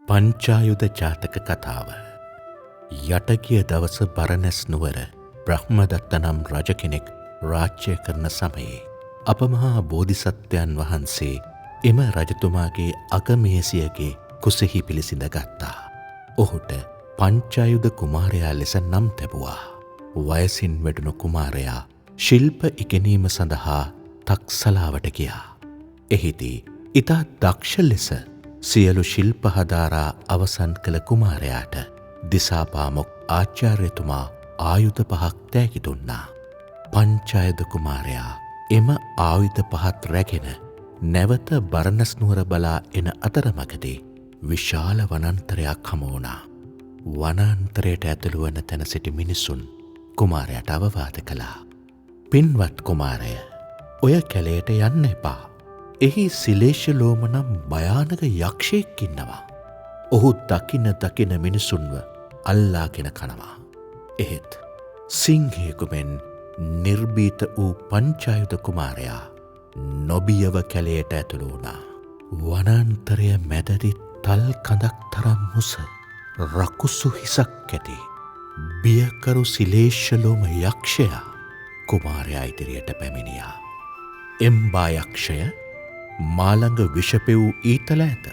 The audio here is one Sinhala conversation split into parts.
පංචායුධ ජාතක කතාව. යටගිය දවස බරණැස් නුවර බ්‍රහ්මදත්ත නම් රජ කෙනෙක් රාජ්‍ය කරන සමයේ අපමහා බෝධිසත්වයන් වහන්සේ එම රජතුමාගේ අගමේසියගේ කුසෙහි පිළිසිඳ ගත්තා. ඔහුට පංචායුධ කුමාරයා ලෙස නම් තැබුවා. වයසින් වැඩුණු කුමාරයා ශිල්ප ඉගෙනීම සඳහා තක්සලාවට ගියා. එහිදී ඉතා දක්ෂ ලෙස සියලු ශිල්ප හදාරා අවසන් කළ කුමාරයාට දිසාපාමොක් ආචාර්යතුමා ආයුධ 5ක් තෑගි දුන්නා. පංචායුධ කුමාරයා එම ආයුධ 5ත් රැගෙන නැවත බරණැස් නුවර බලා එන අතරමඟදී විශාල වනාන්තරයක් හමු වුණා. වනාන්තරයට ඇතුළු වන තැන සිටි මිනිසුන් කුමාරයාට අවවාද කළා. පින්වත් කුමාරය, ඔය කැලයට යන්න එපා. එහි සිලේශලෝම නම් භයානක යක්ෂයෙක් ඉන්නවා. ඔහු දකින මිනිසුන්ව අල්ලාගෙන කනවා. එහෙත් සිංහයෙකු මෙන් නිර්භීත වූ පංචායුධ කුමාරයා නොබියව කැලයට ඇතුළු වුණා. වනාන්තරය මැදදි තල් කඳක් තරම් මුස රකුසු හිසක් ඇති බියකරු සිලේශලෝම යක්ෂයා කුමාරයා ඉදිරියට පැමිණියා. එම්බා යක්ෂය, මාළඟ විෂපෙව් ඊතල ඇත,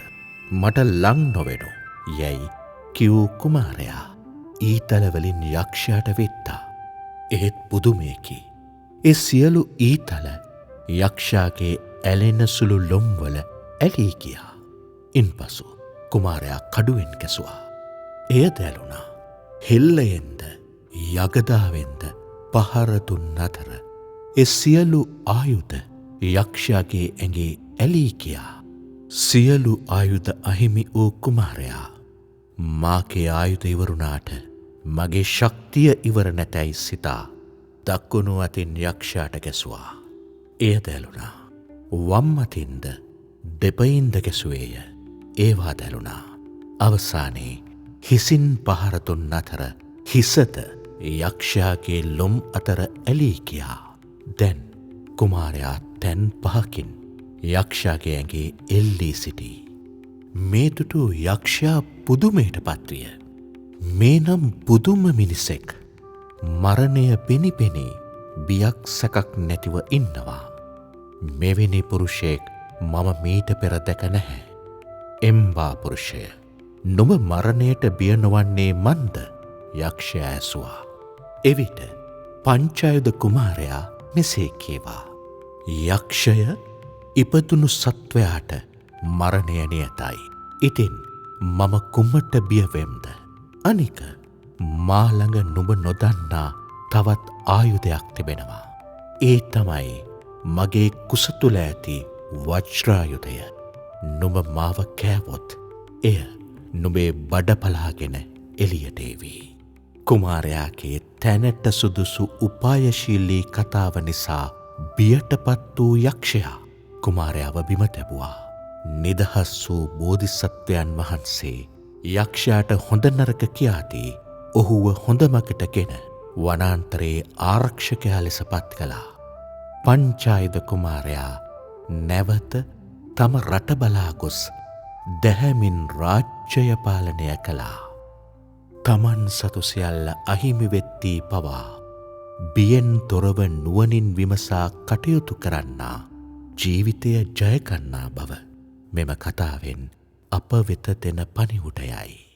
මට ලං නොවෙනු යැයි කිව් කුමාරයා ඊතලවලින් යක්ෂයාට වෙත්තා. එහෙත් පුදුමයකි. ඒ සියලු ඊතල යක්ෂයාගේ ඇලෙන සුළු ලොම්වල ඇලී ගියා. ඉන්පසු කුමාරයා කඩුවෙන් කැසුවා. එය දැලුණා. හෙල්ලයෙන්ද යගදාවෙන්ද පහරදුන් අතර ඒ සියලු ආයුධ යක්ෂයාගේ ඇඟේ ඇලී ගියා. සියලු ආයුධ අහිමි වූ කුමාරයා මාගේ ආයුධ ඉවරුණාට මගේ ශක්තිය ඉවර නැතැයි සිතා දකුණු අතින් යක්ෂයාට ගැසුවා. එය දැලුණා. වම් අතින්ද දෙපයින්ද ගැසුවේය. ඒවා දැලුණා. අවසානයේ හිසින් පහරදුන් අතර හිසද යක්ෂයාගේ ලොම් අතර ඇලී ගියා. දැන් කුමාරයා තැන් 5කින් යක්ෂයාගේ ඇඟේ එල්ලී සිටී. මේ දුටු යක්ෂයා පුදුමයට පත්විය. මේ නම් පුදුම මිනිසෙක් මරණය පෙනිපෙනී බියක් සැකක් නැතිව ඉන්නවා. මෙවැනි පුරුෂයෙක් මම මීට පෙර දැක නැහැ. එම්බා පුරුෂය, නුඹ මරණයට බිය නොවන්නේ මන්ද? යක්ෂයා ඇසුවා. එවිට පංචායුධ කුමාරයා මෙසේ කීවා. යක්ෂය ඉපදුණු සත්වයාට මරණය නියතයි. ඉතින් මම කුමට බියවෙම්ද? අනික මා ළඟ නුඹ නොදන්නා තවත් ආයුධයක් තිබෙනවා. ඒ තමයි මගේ කුස තුළ ඇති වජ්‍රායුධය. නුඹ මාව කෑවොත් එය නුඹේ බඩ පලාගෙන එළියට ඒවී. කුමාරයාගේ තැනට සුදුසු උපායශීලී කතාව නිසා බියටපත් වූ යක්ෂයා කුමාරයාව බිම තැබුවා. නිදහස් වූ බෝධිසත්වයන් වහන්සේ යක්ෂයාට හොඳ නරක කියාදී ඔහුව හොඳ මගට ගෙන වනාන්තරයේ ආරක්ෂකයා ලෙස පත් කළා. පංචායුධ කුමාරයා නැවත තම රට බලා ගොස් දැහැමින් රාජ්‍යය පාලනය කළා. තමන් සතු සියල්ල අහිමි වෙද්දී පවා බියෙන් තොරව නුවණින් විමසා කටයුතු කරන්නා ජීවිතය ජය ගන්නා බව මෙම කතාවෙන් අප වෙත දෙන පණිවුඩයයි.